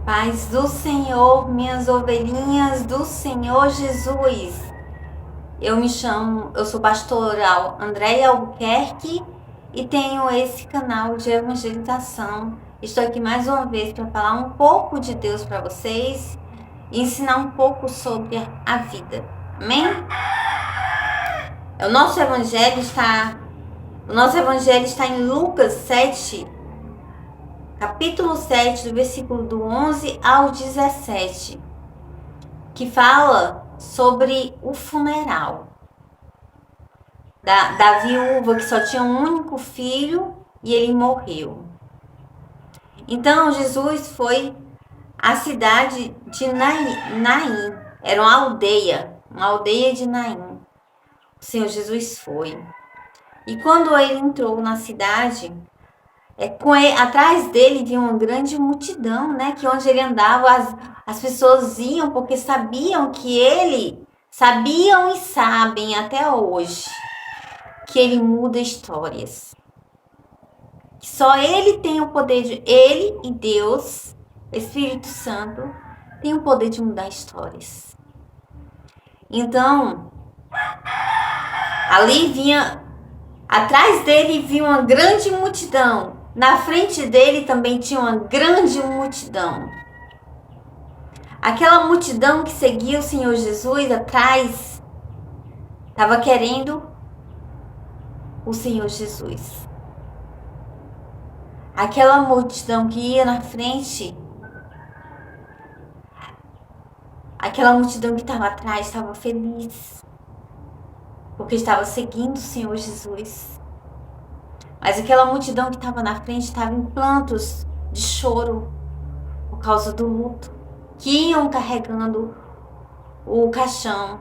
Paz do Senhor, minhas ovelhinhas do Senhor Jesus. Eu sou pastoral Andréia Albuquerque e tenho esse canal de evangelização. Estou aqui mais uma vez para falar um pouco de Deus para vocês e ensinar um pouco sobre a vida. Amém? O nosso evangelho está em Lucas 7, capítulo 7, do versículo do 11 ao 17, que fala sobre o funeral da viúva que só tinha um único filho e ele morreu. Então Jesus foi à cidade de Naim, era uma aldeia de Naim. O Senhor Jesus foi. E quando ele entrou na cidade, atrás dele vinha uma grande multidão, né? Que onde ele andava, as pessoas iam porque sabiam e sabem até hoje, que ele muda histórias. Que só ele tem o poder ele e Deus, Espírito Santo, tem o poder de mudar histórias. Então, atrás dele vinha uma grande multidão. Na frente dele também tinha uma grande multidão. Aquela multidão que seguia o Senhor Jesus atrás estava querendo o Senhor Jesus. Aquela multidão que ia na frente, aquela multidão que estava atrás estava feliz, porque estava seguindo o Senhor Jesus. Mas aquela multidão que estava na frente estava em plantos de choro por causa do luto, que iam carregando o caixão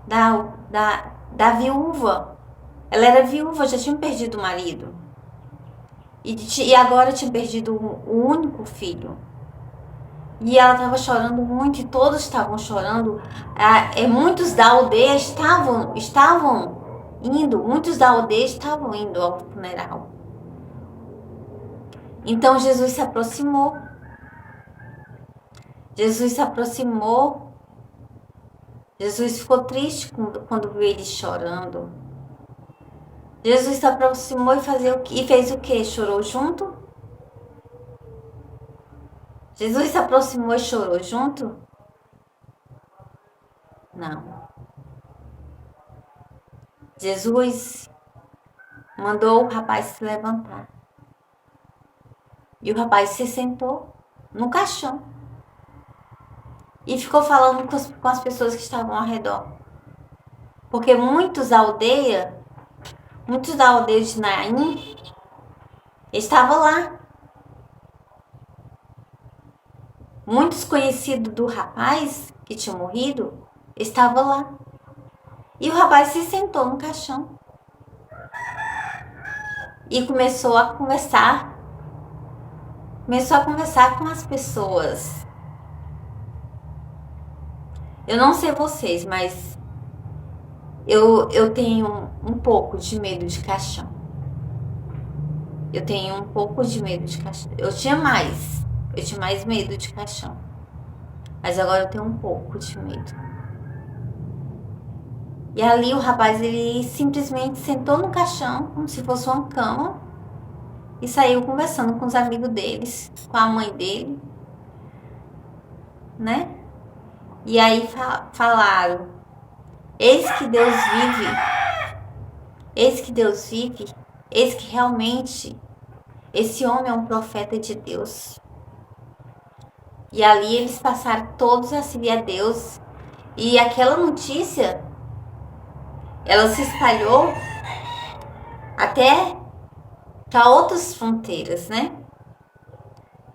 da viúva. Ela era viúva, já tinha perdido o marido. E agora tinha perdido o único filho. E ela estava chorando muito e todos estavam chorando. Muitos da aldeia estavam indo ao funeral. Então Jesus se aproximou. Jesus ficou triste quando viu eles chorando. Jesus se aproximou e fez o quê? Chorou junto? Jesus se aproximou e chorou junto? Não. Jesus mandou o rapaz se levantar. E o rapaz se sentou no caixão. E ficou falando com as pessoas que estavam ao redor. Porque muitos da aldeia de Naim estavam lá. Muitos conhecidos do rapaz que tinha morrido estavam lá. E o rapaz se sentou no caixão. E começou a conversar com as pessoas. Eu não sei vocês, mas eu tenho um pouco de medo de caixão. Eu tenho um pouco de medo de caixão. Eu tinha mais medo de caixão. Mas agora eu tenho um pouco de medo. E ali o rapaz, ele simplesmente sentou no caixão, como se fosse uma cama, e saiu conversando com os amigos deles, com a mãe dele, né? E aí falaram: eis que Deus vive, eis que realmente esse homem é um profeta de Deus. E ali eles passaram todos a servir a Deus. E aquela notícia, ela se espalhou até para outras fronteiras, né?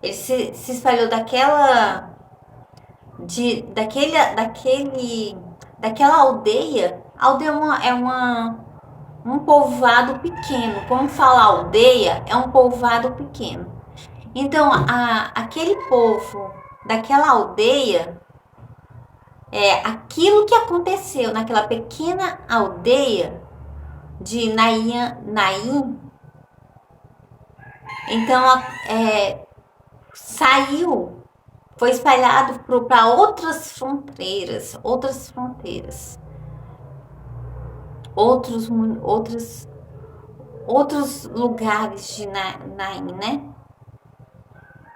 Ele se espalhou daquela aldeia. A aldeia um povoado pequeno. Como falar aldeia, é um povoado pequeno. Então, aquele povo daquela aldeia, aquilo que aconteceu naquela pequena aldeia de Naim, então saiu foi espalhado para outras fronteiras, outros lugares de Naim, né?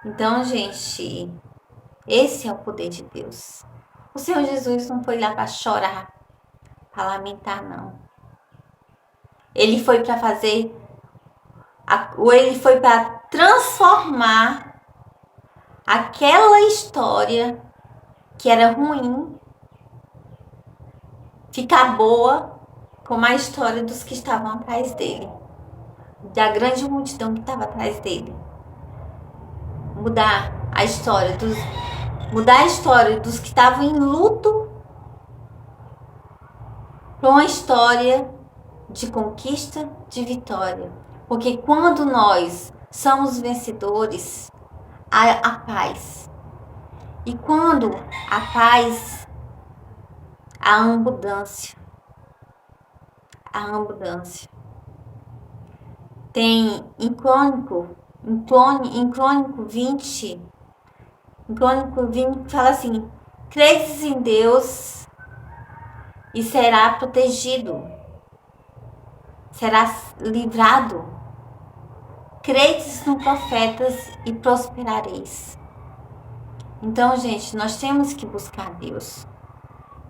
Então, gente, esse é o poder de Deus. O Senhor Jesus não foi lá para chorar, para lamentar, não. Ele foi para fazer, ele foi para transformar aquela história que era ruim, ficar boa, como a história dos que estavam atrás dele, da grande multidão que estava atrás dele. Mudar a história dos que estavam em luto para uma história de conquista, de vitória. Porque quando nós somos vencedores, há paz. E quando há paz, há abundância. Há abundância. Tem em Crônico 20, fala assim: credes em Deus e será protegido, será livrado. Credes no profetas e prosperareis. Então, gente, nós temos que buscar Deus.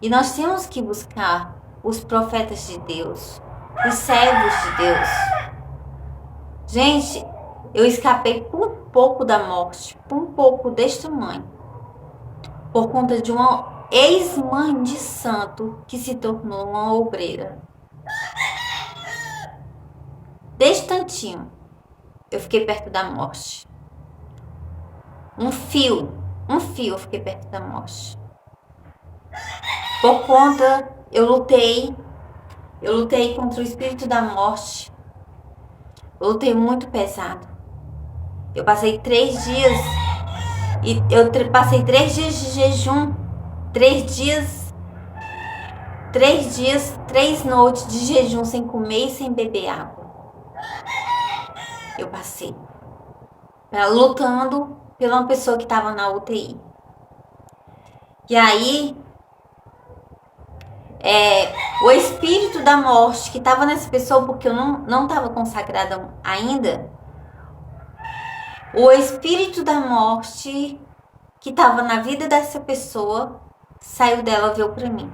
E nós temos que buscar os profetas de Deus, os servos de Deus. Gente, eu escapei por um pouco da morte, por um pouco deste tamanho, por conta de uma ex-mãe de santo que se tornou uma obreira. Deste tantinho, eu fiquei perto da morte. Um fio eu fiquei perto da morte. Por conta, eu lutei contra o espírito da morte. Eu lutei muito pesado. Eu passei 3 dias e passei 3 dias de jejum, 3 dias, 3 noites de jejum sem comer e sem beber água. Eu passei lutando pela uma pessoa que estava na UTI. E aí, o espírito da morte que estava nessa pessoa, porque eu não estava consagrada ainda, o espírito da morte que estava na vida dessa pessoa saiu dela, veio para mim.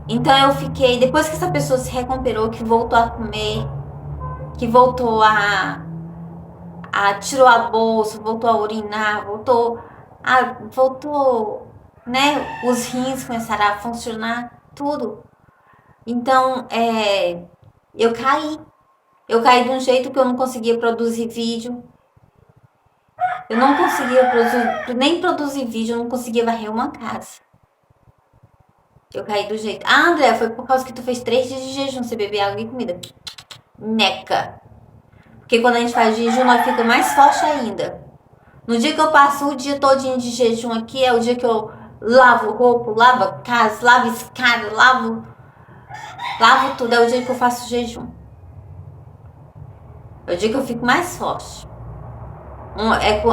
Então eu fiquei, depois que essa pessoa se recuperou, que voltou a comer, que voltou tirou a bolsa, voltou a urinar, voltou, né? Os rins começaram a funcionar, tudo. Então, eu caí. Eu caí de um jeito que eu não conseguia produzir vídeo. Eu não conseguia nem produzir vídeo, eu não conseguia varrer uma casa. Eu caí do jeito. André, foi por causa que tu fez 3 dias de jejum, você bebeu água e comida. Neca. Porque quando a gente faz jejum, nós fica mais forte ainda. No dia que eu passo o dia todinho de jejum aqui, é o dia que eu lavo roupa, lavo a casa, lavo escada, lavo tudo. É o dia que eu faço jejum. É o dia que eu fico mais forte.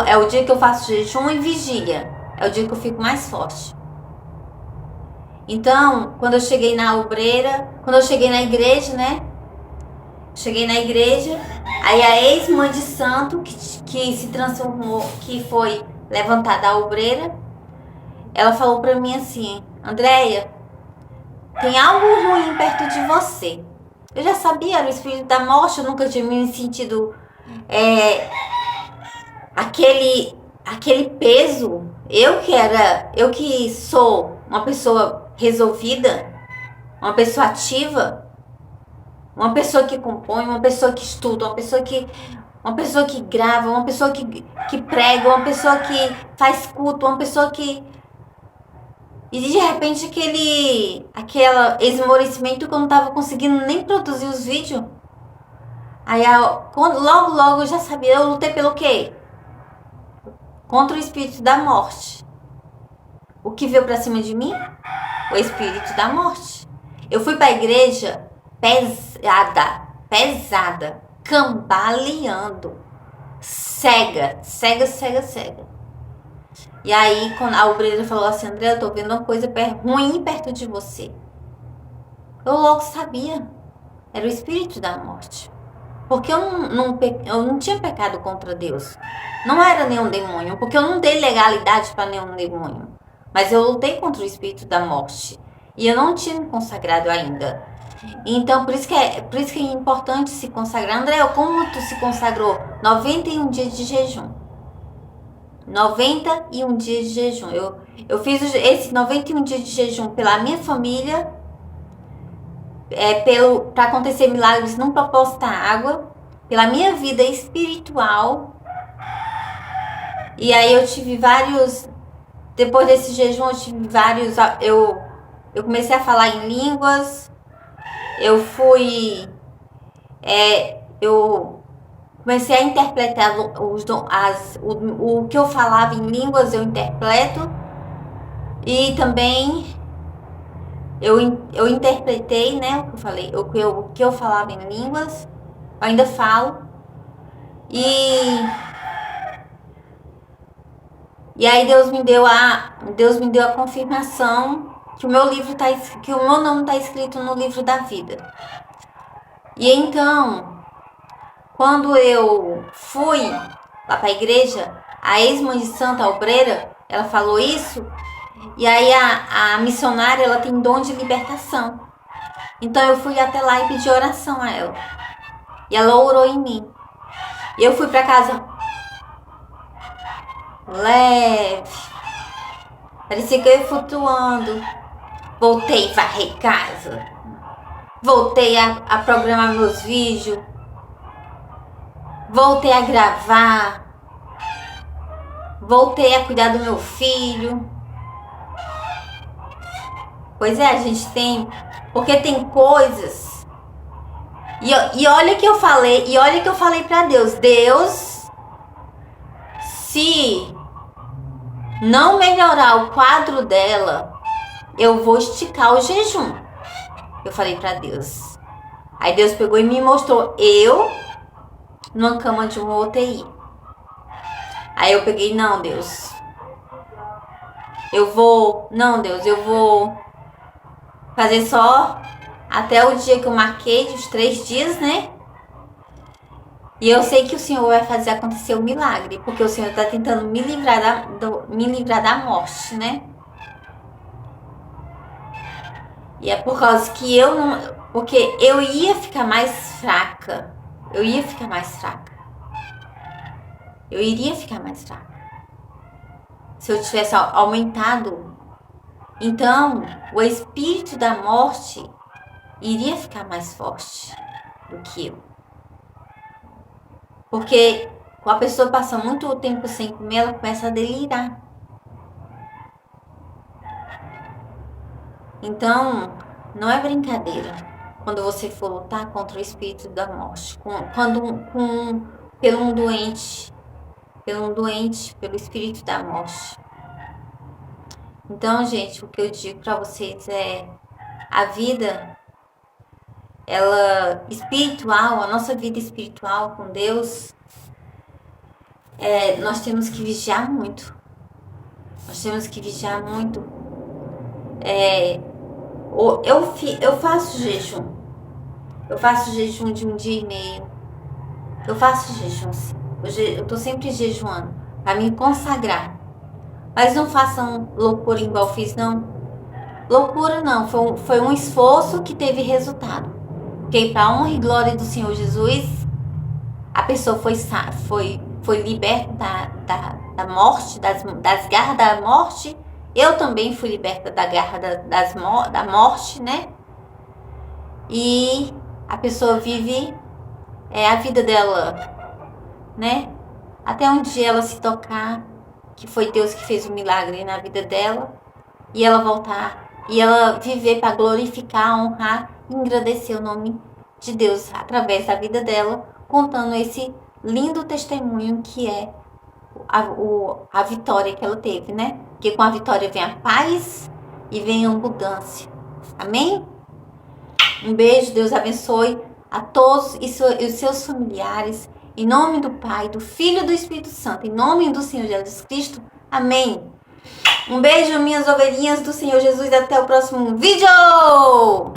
É o dia que eu faço jejum e vigília. É o dia que eu fico mais forte. Então, quando eu cheguei na obreira, quando eu cheguei na igreja, né? Cheguei na igreja, aí a ex-mãe de santo, que se transformou, que foi levantada a obreira, ela falou pra mim assim: Andréia, tem algo ruim perto de você. Eu já sabia, era o espírito da morte, eu nunca tinha me sentido aquele peso. Eu que sou uma pessoa resolvida, uma pessoa ativa, uma pessoa que compõe, uma pessoa que estuda, uma pessoa que grava, uma pessoa que prega, uma pessoa que faz culto, uma pessoa que... E de repente aquele esmorecimento que eu não tava conseguindo nem produzir os vídeos. Aí logo eu já sabia, eu lutei pelo quê? Contra o espírito da morte. O que veio pra cima de mim? O espírito da morte. Eu fui pra igreja pesada, cambaleando. cega, cega, cega, cega. E aí, quando a obreira falou assim, André, eu tô vendo uma coisa ruim perto de você. Eu logo sabia. Era o espírito da morte. Porque eu não tinha pecado contra Deus. Não era nenhum demônio, porque eu não dei legalidade para nenhum demônio. Mas eu lutei contra o espírito da morte. E eu não tinha me consagrado ainda. Então, por isso que é importante se consagrar. André, como tu se consagrou? 91 dias de jejum. 91 dias de jejum. Eu fiz esse 91 dias de jejum pela minha família, para acontecer milagres num propósito da água, pela minha vida espiritual. E aí eu tive vários. Depois desse jejum, eu tive vários. Eu comecei a falar em línguas. Eu fui. Eu comecei a interpretar o que eu falava em línguas, eu interpreto. E também eu interpretei, né, o que eu falei, o que eu falava em línguas, eu ainda falo. E aí Deus me deu a confirmação que o meu nome está escrito no livro da vida. E então, quando eu fui lá para a igreja, a ex-mãe de Santa, a obreira, ela falou isso. E aí a missionária, ela tem dom de libertação. Então eu fui até lá e pedi oração a ela. E ela orou em mim. E eu fui para casa leve. Parecia que eu ia flutuando. Voltei a varrer casa. Voltei a programar meus vídeos. Voltei a gravar. Voltei a cuidar do meu filho. Pois é, a gente tem... Porque tem coisas... E olha que eu falei para Deus. Deus, se não melhorar o quadro dela, eu vou esticar o jejum. Eu falei para Deus. Aí Deus pegou e me mostrou eu numa cama de uma UTI. Aí eu peguei, não, Deus. Eu vou fazer só até o dia que eu marquei, os 3 dias, né? E eu sei que o Senhor vai fazer acontecer o milagre, porque o Senhor está tentando me livrar da morte, né? E é por causa que eu não... Porque eu ia ficar mais fraca. Eu iria ficar mais fraca. Se eu tivesse aumentado. Então, o espírito da morte iria ficar mais forte do que eu. Porque quando a pessoa passa muito tempo sem comer, ela começa a delirar. Então, não é brincadeira quando você for lutar contra o espírito da morte. Pelo um doente, pelo espírito da morte. Então, gente, o que eu digo para vocês é a vida, ela espiritual, a nossa vida espiritual com Deus, nós temos que vigiar muito. Eu faço jejum. Eu faço jejum de 1 dia e meio. Eu faço jejum, sim. Eu tô sempre jejuando para me consagrar. Mas não façam loucura igual fiz, não. Loucura não, foi um esforço que teve resultado. Porque para a honra e glória do Senhor Jesus, a pessoa foi liberta da morte, das garras da morte. Eu também fui liberta da garra da morte, né? E a pessoa vive a vida dela, né? Até um dia ela se tocar que foi Deus que fez um milagre na vida dela, e ela voltar, e ela viver para glorificar, honrar e engrandecer o nome de Deus através da vida dela, contando esse lindo testemunho que é a vitória que ela teve, né? Porque com a vitória vem a paz e vem a abundância. Amém? Um beijo, Deus abençoe a todos e os seus familiares. Em nome do Pai, do Filho e do Espírito Santo. Em nome do Senhor Jesus Cristo. Amém. Um beijo, minhas ovelhinhas do Senhor Jesus. E até o próximo vídeo!